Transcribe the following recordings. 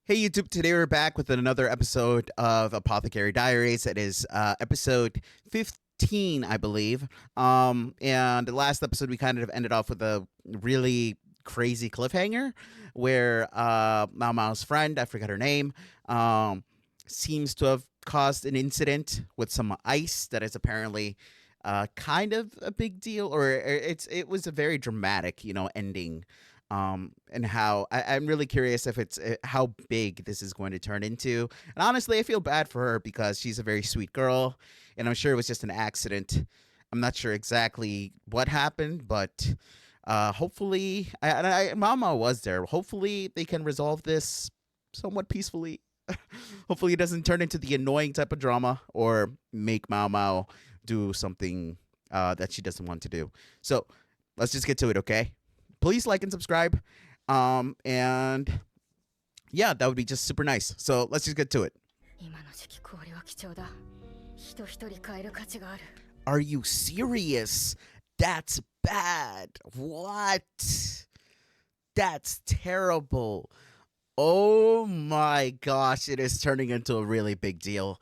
Hey YouTube, today we're back with another episode of Apothecary Diaries. It is episode 15, I believe. And the last episode we kind of ended off with a really crazy cliffhanger where Maomao's friend, I forgot her name, seems to have caused an incident with some ice that is apparently kind of a big deal, or it was a very dramatic, ending, and how I'm really curious if it's how big this is going to turn into. And honestly, I feel bad for her because she's a very sweet girl, and I'm sure it was just an accident. I'm not sure exactly what happened, but hopefully, Mama was there. Hopefully, they can resolve this somewhat peacefully. Hopefully, it doesn't turn into the annoying type of drama or make Mao do something that she doesn't want to do. So let's just get to it, okay? Please like and subscribe. And yeah, that would be just super nice. So let's just get to it. Are you serious? That's bad. What? That's terrible. Oh my gosh, it is turning into a really big deal.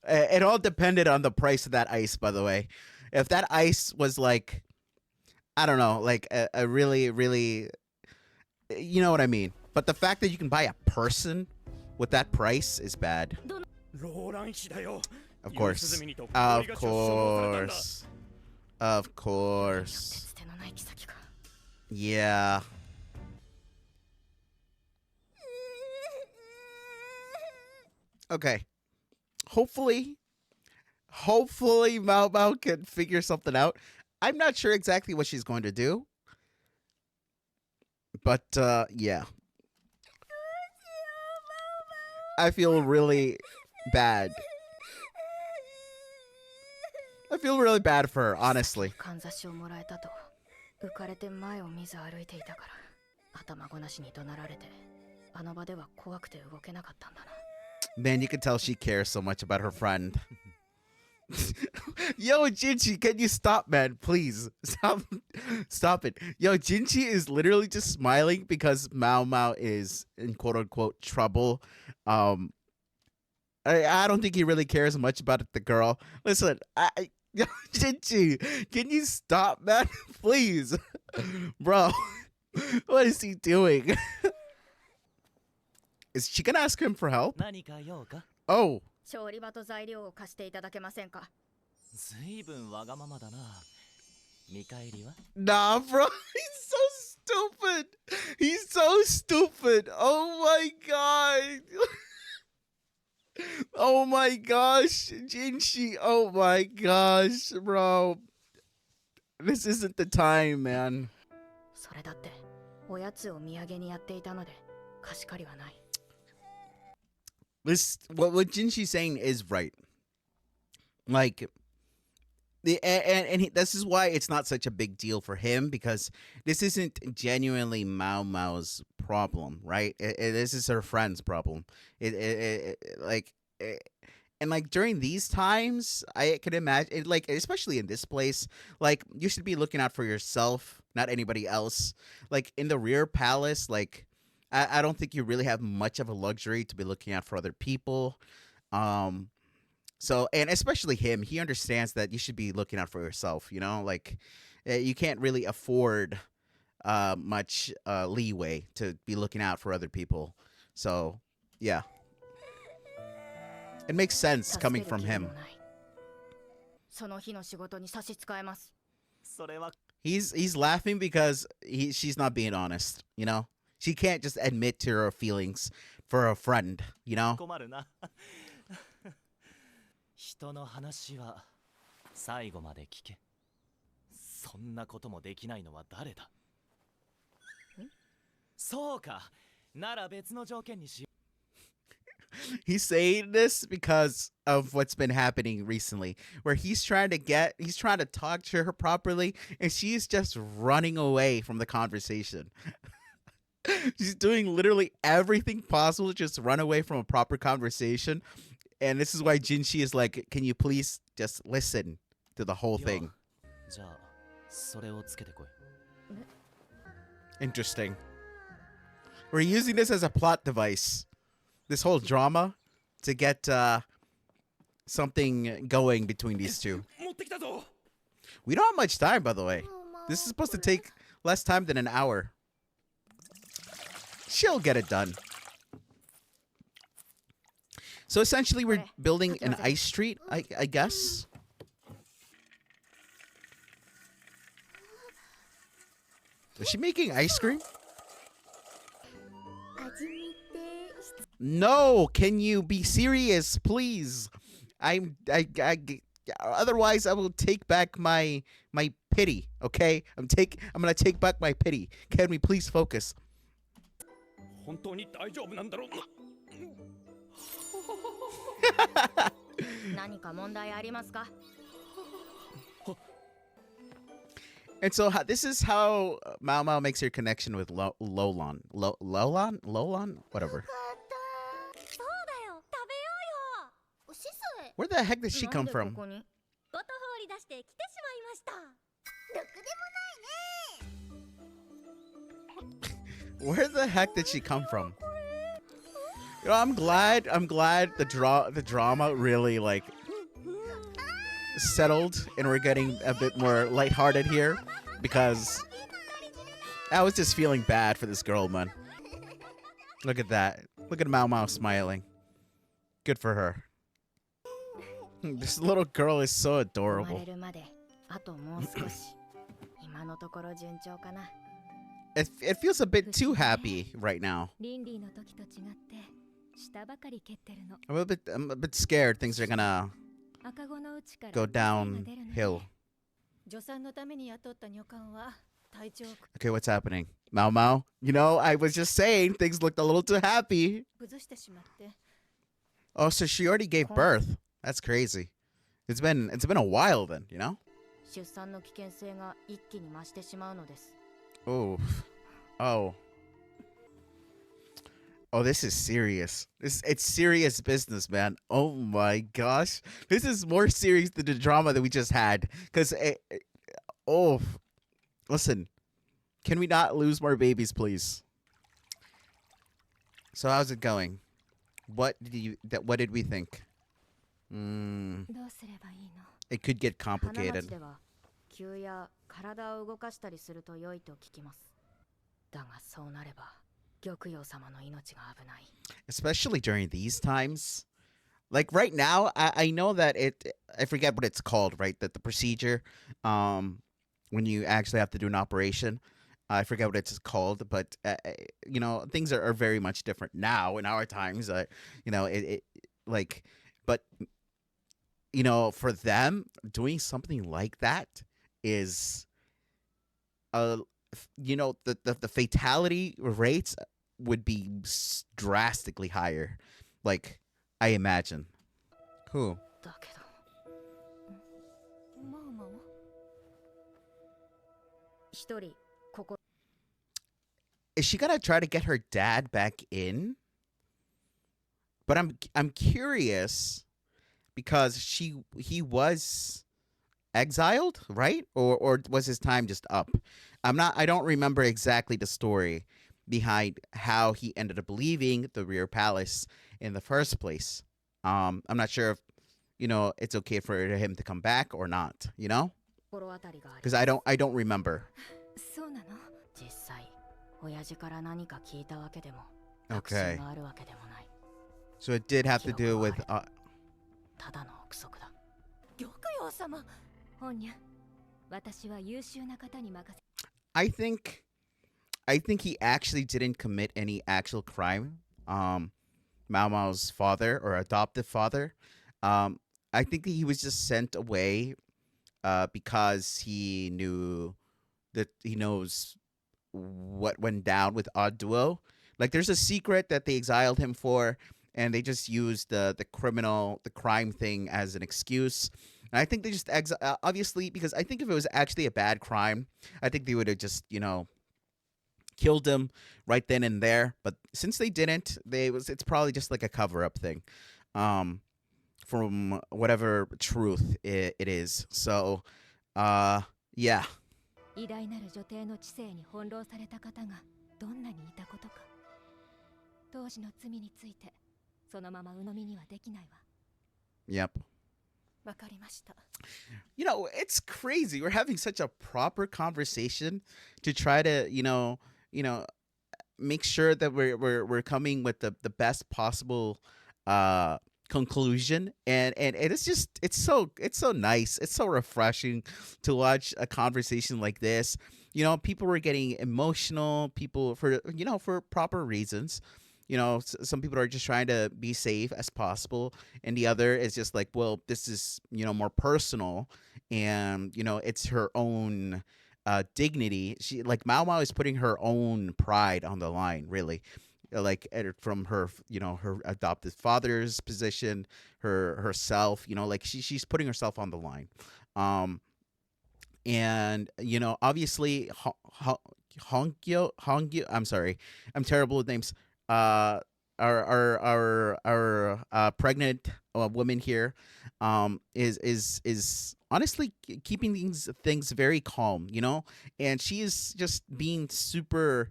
It all depended on the price of that ice, by the way. If that ice was like, I don't know, like a really, really, you know what I mean. But the fact that you can buy a person with that price is bad. Of course. Of course. Of course. Yeah. Okay. Hopefully Maomao can figure something out. I'm not sure exactly what she's going to do. But yeah. I feel really bad. I feel really bad for her, honestly. Man, you can tell she cares so much about her friend. Yo, Jinshi, can you stop, man? Please stop it. Yo, Jinshi is literally just smiling because Maomao is in quote unquote trouble. I don't think he really cares much about the girl. Listen, yo, Jinshi, can you stop, man? Please, bro. What is he doing? Is she gonna ask him for help? Oh. Nah, bro. He's so stupid. He's so stupid. Oh my god. Oh my gosh. Jinshi. Oh my gosh, bro. This isn't the time, man. What Jinshi's saying is right. Like, this is why it's not such a big deal for him, because this isn't genuinely Mao's problem, right? This is her friend's problem. And like during these times, I can imagine, like especially in this place, like you should be looking out for yourself, not anybody else. Like in the rear palace, like I don't think you really have much of a luxury to be looking out for other people. Um, so, and especially him, he understands that you should be looking out for yourself. Like you can't really afford much leeway to be looking out for other people. So, yeah, it makes sense coming from him. He's laughing because she's not being honest. She can't just admit to her feelings for a friend. 人の話は最後まで聞け。そんなこともできないのは誰だ？そうか。なら別の条件にしよう。He's saying this because of what's been happening recently, where he's trying to talk to her properly, and she's just running away from the conversation. She's doing literally everything possible to just run away from a proper conversation. And this is why Jinshi is like, can you please just listen to the whole thing? Interesting. We're using this as a plot device. this whole drama to get something going between these two. We don't have much time, by the way. This is supposed to take less time than an hour. She'll get it done. So essentially, we're building an ice street, I guess. Is she making ice cream? No, can you be serious, please? Otherwise I will take back my pity, okay? I'm gonna take back my pity. Can we please focus? And so this is how Maomao makes her connection with Lolan. Lolan? Whatever. Where the heck did she come from? Where the heck did she come from? You know, I'm glad the drama really like settled and we're getting a bit more lighthearted here, because I was just feeling bad for this girl, man. Look at that. Look at Maomao smiling. Good for her. This little girl is so adorable. It feels a bit too happy right now. I'm a bit scared things are gonna go downhill. Okay, what's happening? Maomao? You know, I was just saying things looked a little too happy. Oh, so she already gave birth. That's crazy. It's been a while then, you know? Oh. Oh. Oh, this is serious. It's serious business, man. Oh my gosh. This is more serious than the drama that we just had. Because, oh, listen. Can we not lose more babies, please? So how's it going? What did we think? It could get complicated. Especially during these times. Like right now, I know that I forget what it's called, right? That the procedure, when you actually have to do an operation. I forget what it's called, but you know, things are very much different now in our times. You know, but you know, for them doing something like that is, you know, the fatality rates would be drastically higher. Like, I imagine. Who? Is she gonna try to get her dad back in? But I'm curious because he was exiled, right? Or was his time just up? I don't remember exactly the story behind how he ended up leaving the rear palace in the first place. I'm not sure if, you know, it's okay for him to come back or not, you know? Because I don't remember. Okay. So it did have to do with I think he actually didn't commit any actual crime. Maomao's father or adoptive father. I think that he was just sent away because he knows what went down with Odd Duo. Like there's a secret that they exiled him for, and they just used the crime thing as an excuse. And I think they just obviously, because I think if it was actually a bad crime, I think they would have just, you know, killed him right then and there. But since they didn't, it's probably just like a cover up thing, from whatever truth it is. So, yeah. 偉大なる女帝の知性に翻弄された方がどんなにいたことか。当時の罪についてそのまま鵜呑みにはできないわ。 Yep. わかりました。 You know, it's crazy. We're having such a proper conversation to try to, make sure that we're coming with the best possible uh conclusion, and it's so nice, it's so refreshing to watch a conversation like this. People were getting emotional, people for proper reasons. Some people are just trying to be safe as possible, and the other is just like, well, this is more personal, and it's her own dignity. She, like, Maomao is putting her own pride on the line, really. Like, from her, her adopted father's position, herself, like she's putting herself on the line. Um, and obviously, Hongyo, I'm sorry, I'm terrible with names. Uh, our pregnant woman here, is honestly keeping things very calm, and she is just being super,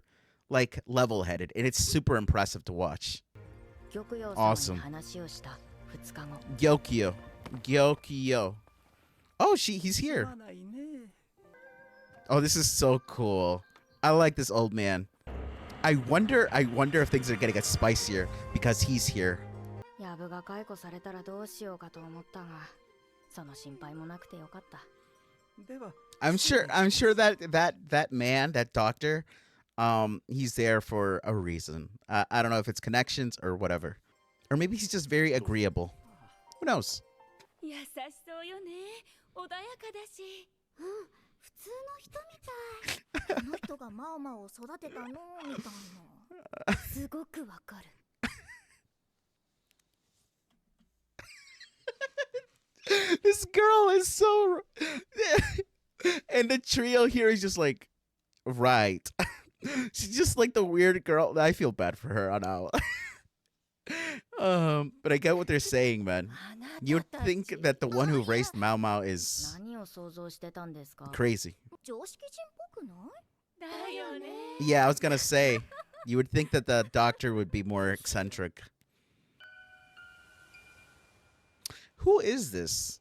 like, level headed, and it's super impressive to watch. 玉葉様に Awesome. 話をした2日後。 Gyokyo. Oh, he's here. Oh, this is so cool. I like this old man. I wonder if things are gonna get spicier because he's here. ヤブが解雇されたらどうしようかと思ったが、その心配もなくてよかった。 I'm sure that man, that doctor, he's there for a reason. I don't know if it's connections or whatever. Or maybe he's just very agreeable. Who knows? 優しそうよね。穏やかだし。うん、普通の人みたい。この人がマオマオを育てたのみたいな。すごくわかる。This girl is so and the trio here is just like, right. She's just like the weird girl. I feel bad for her now. But I get what they're saying, man. You would think that the one who raised Maomao is 何を想像してたんですか。 crazy. 常識人っぽくない？だよね。 Yeah, I was gonna say, you would think that the doctor would be more eccentric. Who is this?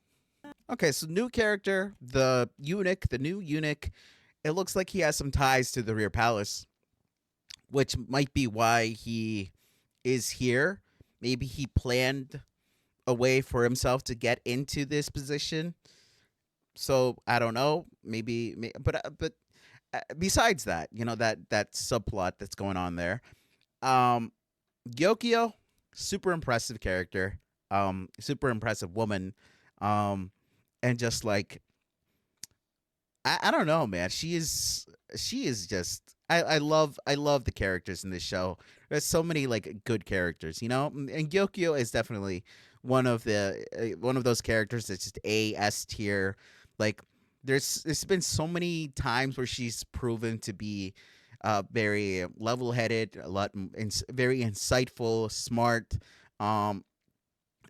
Okay, so new character, the new eunuch. It looks like he has some ties to the rear palace, which might be why he is here. Maybe he planned a way for himself to get into this position. So I don't know. But besides that, that subplot that's going on there, Gyokyo, super impressive character, super impressive woman, and just like, I don't know, man. She is just, I love the characters in this show. There's so many like good characters, and Gyokyo is definitely one of those characters that's just S tier. Like, there's been so many times where she's proven to be very level headed, very insightful, smart.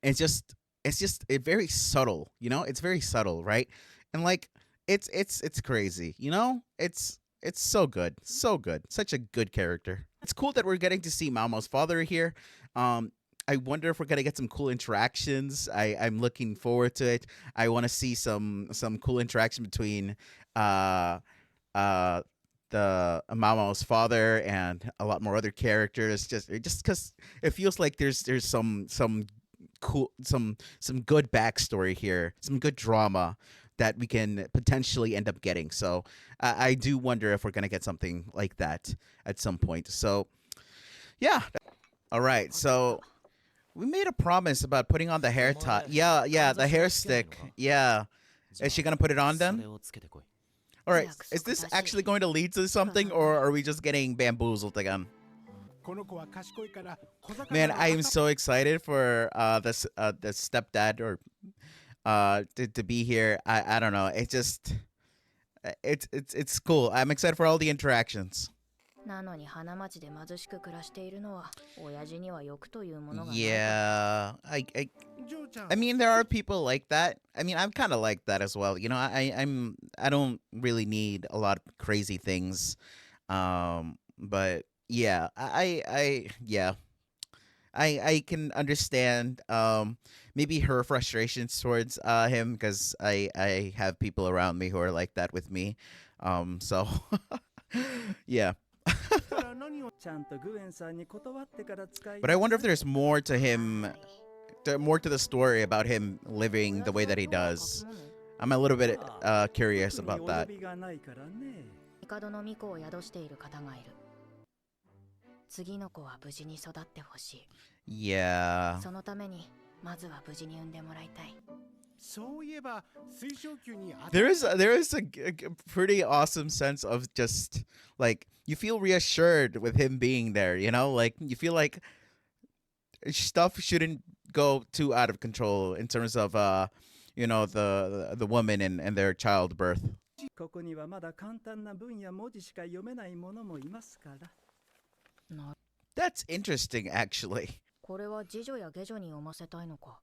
It's just very subtle, It's very subtle, right? And like, it's crazy, It's so good, so good, such a good character. It's cool that we're getting to see Maomao's father here. I wonder if we're gonna get some cool interactions. I'm looking forward to it. I want to see some cool interaction between the Maomao's father and a lot more other characters. Just because it feels like there's some cool, some good backstory here, some good drama that we can potentially end up getting. So I do wonder if we're gonna get something like that at some point. So yeah. All right. So we made a promise about putting on the hair tie. Yeah, the hair stick. Yeah. Is she gonna put it on then? All right. Is this actually going to lead to something, or are we just getting bamboozled again? Man, I am so excited for the stepdad or to be here. I don't know. It's cool. I'm excited for all the interactions. なのに花町で貧しく暮らしているのは親父には欲というものがない。 Yeah, I mean, there are people like that. I mean, I'm kind of like that as well. I don't really need a lot of crazy things. But yeah, yeah. I can understand maybe her frustrations towards him because I have people around me who are like that with me. So yeah. But I wonder if there's more to him, more to the story about him living the way that he does. I'm a little bit curious about that. 帝の巫女を宿している方がいる。次の子は無事に育ってほしい。 Yeah. そのためにまずは無事に産んでもらいたい。 There is a pretty awesome sense of just like you feel reassured with him being there, you know? Like you feel like stuff shouldn't go too out of control in terms of you know, the woman and their childbirth. ここにはまだ簡単な文や文字しか読めない者もいますから。 That's interesting, actually. これは次女や下女に読ませたいのか。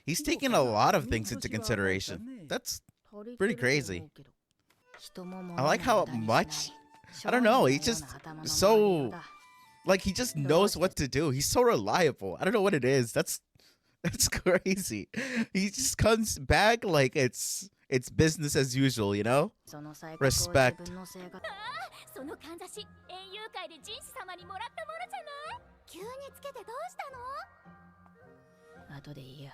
He's taking a lot of things into consideration. That's pretty crazy. I like how much, I don't know, he's just so, like he just knows what to do. He's so reliable. I don't know what it is. That's crazy. He just comes back like it's business as usual, you know? Respect. そのかんざし、園遊会でジンシ様にもらったものじゃない？急につけてどうしたの？後でいいや。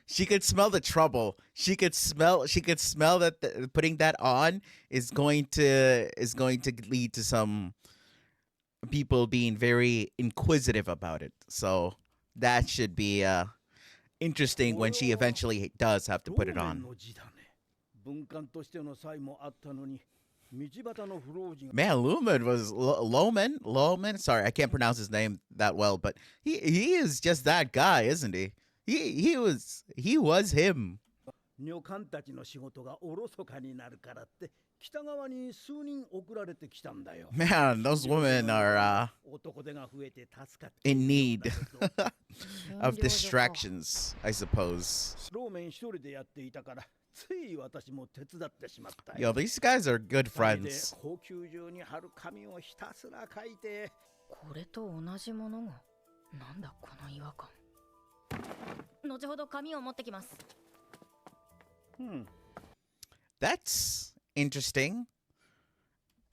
She could smell the trouble. She could smell that putting that on is going to lead to some people being very inquisitive about it. So that should be interesting when she eventually does have to put it on. Man, Loman. Sorry, I can't pronounce his name that well, but he is just that guy, isn't he? He was him. 女官たちの仕事がおろそかになるからって北側に数人送られてきたんだよ。 Man, those women are 男手が増えて助かって in need of distractions, I suppose. ローメン一人でやっていたからつい私も手伝ってしまったよ。 Yo, these guys are good friends. 高級中に貼る紙をひたすら書いて。これと同じものが。なんだこの違和感。後ほど紙を持ってきます。 That's interesting.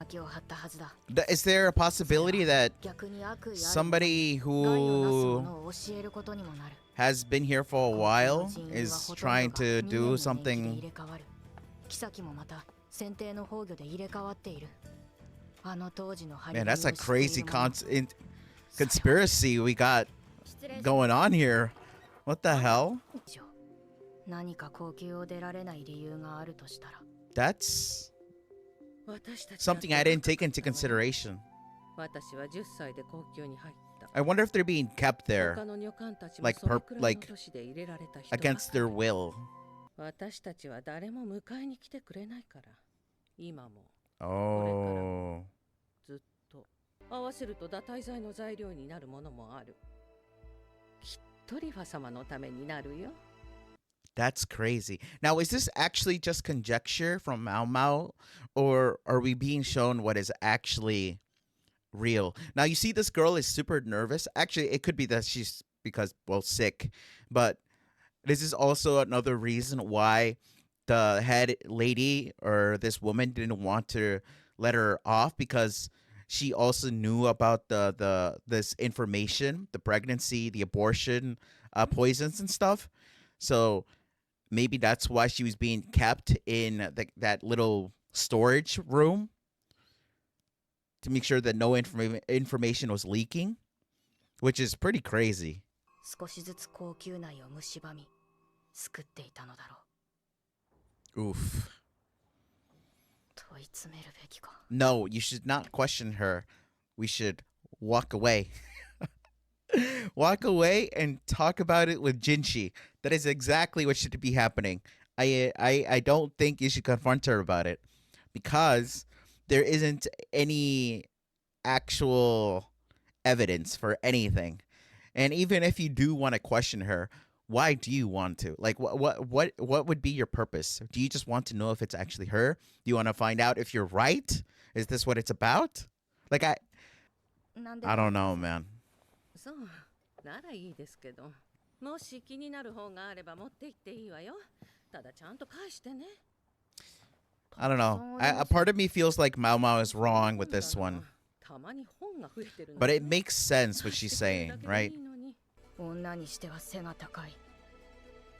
薪を張ったはずだ。 Is there a possibility that 逆に悪意ある somebody 害のなす who ものを教えることにもなる。 has been here for a while is trying to do something? 妃もまた選定の崩御で入れ替わっている。あの当時の Man, that's a crazy conspiracy we got going on here. What the hell? 何か高級を出られない理由があるとしたら。 That's something I didn't take into consideration. 私は10歳で高級に入った。 I wonder if they're being kept there 他の女官たちも like それくらいの like 年で入れられた人ばかり against their will. 私たちは誰も迎えに来てくれないから。今も Oh. ずっと合わせると堕胎剤の材料になるものもある。きっとリファ様のためになるよ。 That's crazy. Now, is this actually just conjecture from Maomao, or are we being shown what is actually real? Now, you see, this girl is super nervous. Actually, it could be that she's sick, but this is also another reason why the head lady or this woman didn't want to let her off, because she also knew about this information, the pregnancy, the abortion, poisons and stuff. So maybe that's why she was being kept in that little storage room to make sure that no information was leaking, which is pretty crazy. 少しずつ高級内を蝕み、救っていたのだろう。 Oof. 問い詰めるべきか。 No, you should not question her. We should walk away. Walk away and talk about it with Jinshi. That is exactly what should be happening. I don't think you should confront her about it, because there isn't any actual evidence for anything. And even if you do want to question her, why do you want to? Like, what would be your purpose? Do you just want to know if it's actually her? Do you want to find out if you're right? Is this what it's about? Like, I don't know, man. そう、ならいいですけど、もし気になる方があれば持って行っていいわよ。ただちゃんと返してね。 I don't know. A part of me feels like Maomao is wrong with this one. たまに本が増えてるの But ね it makes sense what she's saying, right? 女にしては背が高い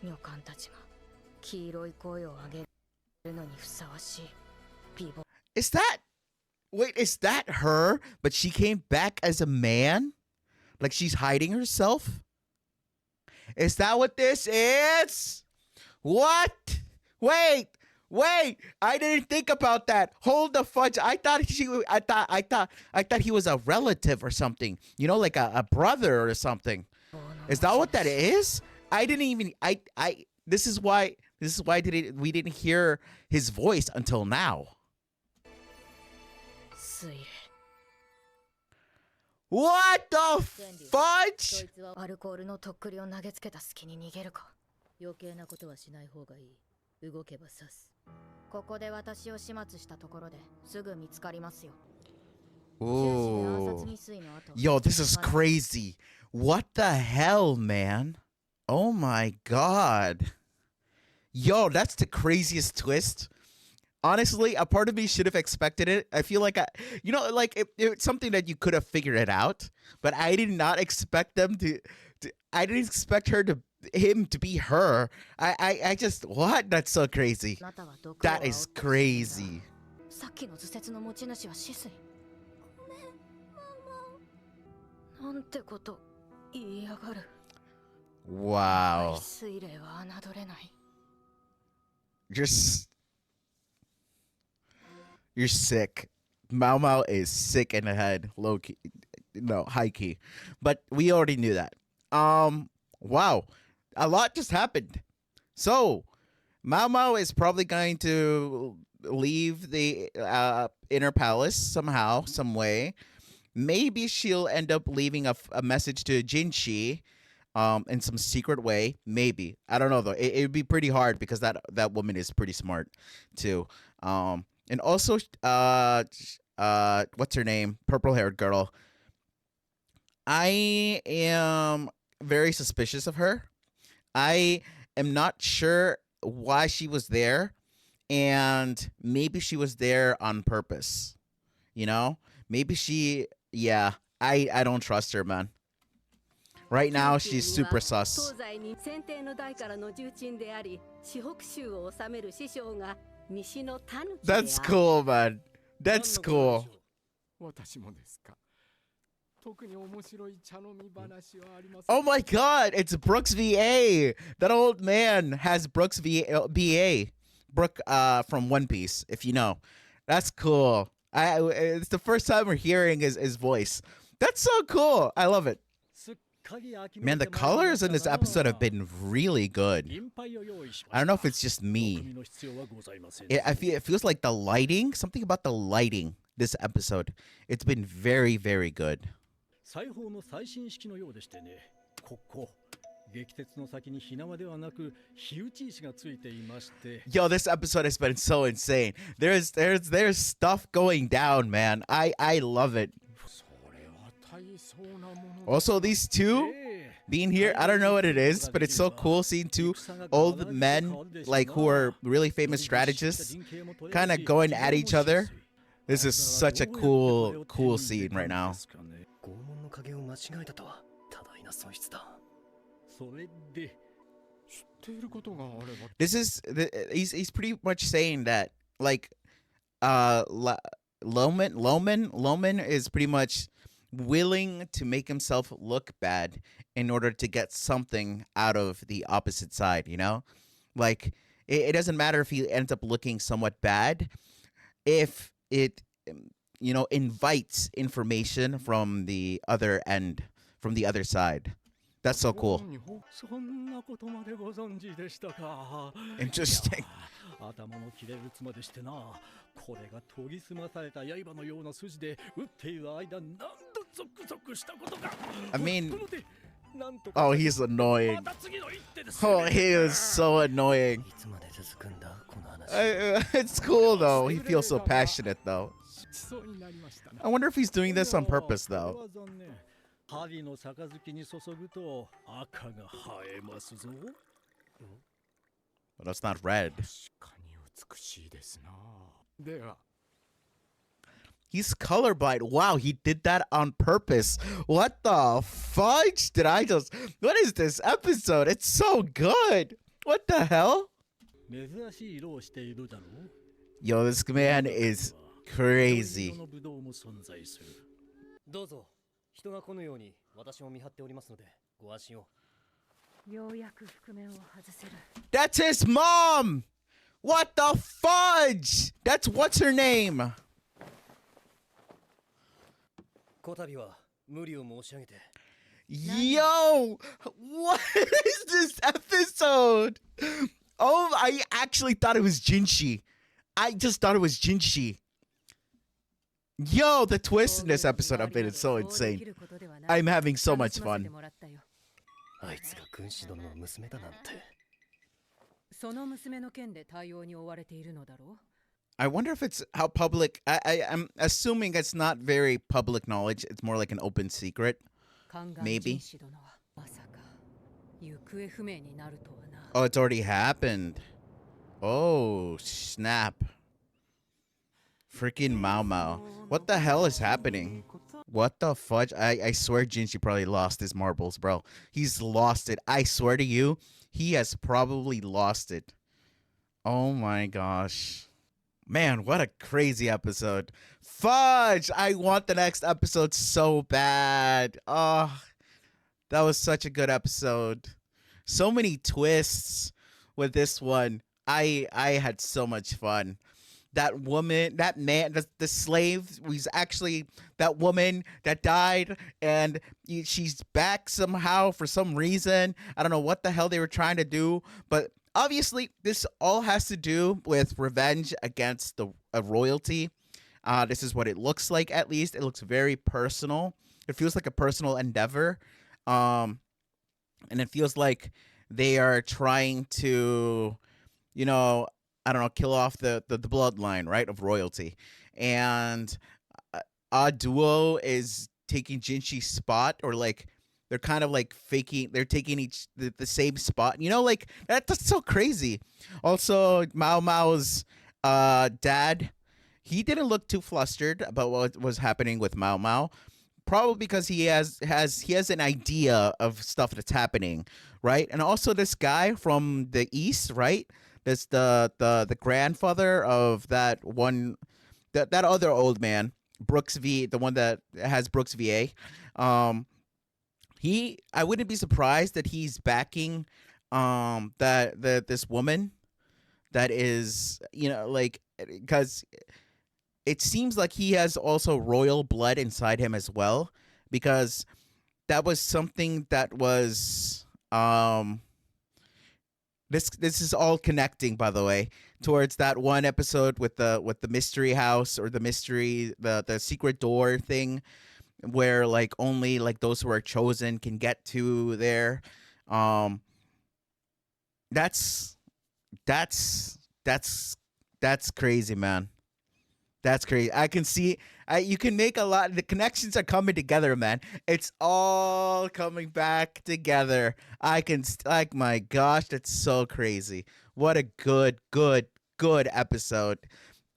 女官たちが黄色い声を上げるのにふさわしい美貌 Is that... Wait, is that her? But she came back as a man? Like she's hiding herself? Is that what this is? What? Wait! I didn't think about that. Hold the fudge. I thought he was a relative or something. You know, like a brother or something. Is that what that is? I didn't even this is why we didn't hear his voice until now. 水霊 What the fudge? アルコールのとっくりを投げつけた隙に逃げるか余計なことはしない方がいい。動けば刺す。ここで私を始末したところですぐ見つかりますよ Ooh. 暗殺未遂の後 Yo, this is crazy. What the hell, man? Oh my god. Yo, that's the craziest twist. Honestly, a part of me should have expected it. I feel like it's something that you could have figured it out, but I did not expect them to I didn't expect him to be her. I just what? That's so crazy. あなたは毒を That is crazy. さっきの図説の持ち主は死水なんてこと言いやがる Wow. 水霊は侮れない You're sick. Maomao is sick in the head. Low key. No, high key. But we already knew that. Wow. A lot just happened. So, Maomao is probably going to leave the inner palace somehow, some way. Maybe she'll end up leaving a message to Jinshi in some secret way. Maybe. I don't know, though. It would be pretty hard because that woman is pretty smart, too. And also, what's her name? Purple-haired girl. I am very suspicious of her. I am not sure why she was there, and maybe she was there on purpose. You know? Maybe I don't trust her, man. Right now, she's super sus. 東西に先帝の代からの重鎮であり、四北州を治める師匠が西のタヌキである。 That's cool, man. That's cool. 私もですか。特に面白い茶飲み話はあります。 Oh my god, it's Brooks VA. That old man has Brooks VA. Brooke from One Piece, if you know. That's cool. It's the first time we're hearing his voice. That's so cool. I love it. Man, the colors in this episode have been really good. I don't know if it's just me. It feels like the lighting, something about the lighting this episode. It's been very, very good. 裁縫の最新式のようでしてね。ここ撃鉄の先に火縄ではなく火打ち石がついていまして。 Yo, this episode has been so insane. There's stuff going down, man. I love it. Also, these two being here, I don't know what it is, but it's so cool seeing two old men like who are really famous strategists kind of going at each other. This is such a cool scene right now. 拷問の加減を間違えたとは多大な損失だ。それで知っていることがあれば。 This is he's pretty much saying that like Loman is pretty much willing to make himself look bad in order to get something out of the opposite side, you know? Like it doesn't matter if he ends up looking somewhat bad if it invites information from the other end, from the other side. That's so cool. そんなことまでご存知でしたか。 Interesting. 頭の切れるつまでしてな。これが研ぎ澄まされた刃のような筋で打っている間何度ゾクゾクしたことか。 I mean, この手なんとか oh, he's annoying. また次の一手です。 Oh, he is so annoying. いつまで続くんだこの話。 It's cool though. He feels so passionate though. しそうになりましたな。 I wonder if he's doing this on purpose though. 針の杯に注ぐと赤が映えますぞ。 But that's not red. 確かに美しいですな。では He's colorblind. Wow, he did that on purpose. What the fudge did I just... What is this episode? It's so good. What the hell? 珍しい色をしているだろう。 Yo, this man is crazy. 色のブドウも存在する。どうぞ人が来ぬように私も見張っておりますのでご安心を。ようやく覆面を外せる。 That's his mom! What the fudge? That's what's her name? こたびは無理を申し上げて Yo! What is this episode? Oh, I actually thought it was Jinshi. I just thought it was Jinshi. Yo, the twist in this episode of it is so insane. I'm having so much fun. あいつが軍師殿の娘だなんて。その娘の件で対応に追われているのだろう。 I wonder if it's how public. I'm assuming it's not very public knowledge. It's more like an open secret. Maybe. Oh, it's already happened. Oh, snap. Freaking Maomao. What the hell is happening? What the fudge? I swear Jinshi probably lost his marbles, bro. He's lost it. I swear to you, he has probably lost it. Oh my gosh. Man, what a crazy episode. Fudge! I want the next episode so bad. Oh, that was such a good episode. So many twists with this one. I had so much fun. That woman, that man, the slave was actually that woman that died, and she's back somehow for some reason. I don't know what the hell they were trying to do, but obviously this all has to do with revenge against the royalty. This is what it looks like, at least. It looks very personal. It feels like a personal endeavor. And it feels like they are trying to, you know, I don't know, kill off the bloodline, right, of royalty. And Duo is taking Jinshi's spot, or like they're kind of like faking, they're taking the same spot. You know, like that's so crazy. Also, Maomao's dad, he didn't look too flustered about what was happening with Maomao. Probably because he has an idea of stuff that's happening, right? And also this guy from the east, right? That's the grandfather of that one, that other old man, the one that has Brooks VA. I wouldn't be surprised that he's backing this woman that is, you know, like, because it seems like he has also royal blood inside him as well, because that was something that was this is all connecting, by the way, towards that one episode with the mystery house, or the secret door thing, where like only like those who are chosen can get to there. That's crazy, man. That's crazy. I can see. You can make a lot. The connections are coming together, man. It's all coming back together. I can. Like, my gosh, that's so crazy. What a good episode.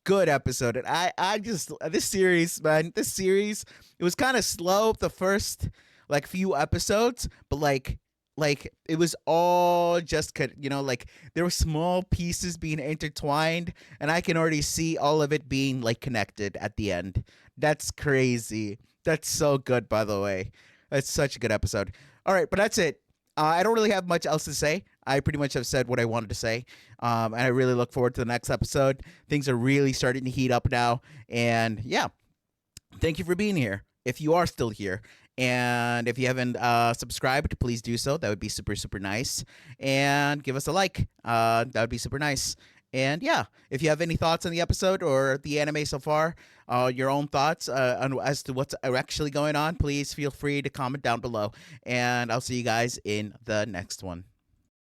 Good episode. And I just, this series, man. This series, it was kind of slow the first like few episodes, but like it was all just, you know, like there were small pieces being intertwined, and I can already see all of it being like connected at the end. That's crazy. That's so good, by the way. That's such a good episode. All right, but that's it. I don't really have much else to say. I pretty much have said what I wanted to say. And I really look forward to the next episode. Things are really starting to heat up now. And yeah, thank you for being here, if you are still here. And if you haven't subscribed, please do so. That would be super, super nice. And give us a like. That would be super nice. And yeah, if you have any thoughts on the episode or the anime so far, your own thoughts as to what's actually going on, please feel free to comment down below. And I'll see you guys in the next one.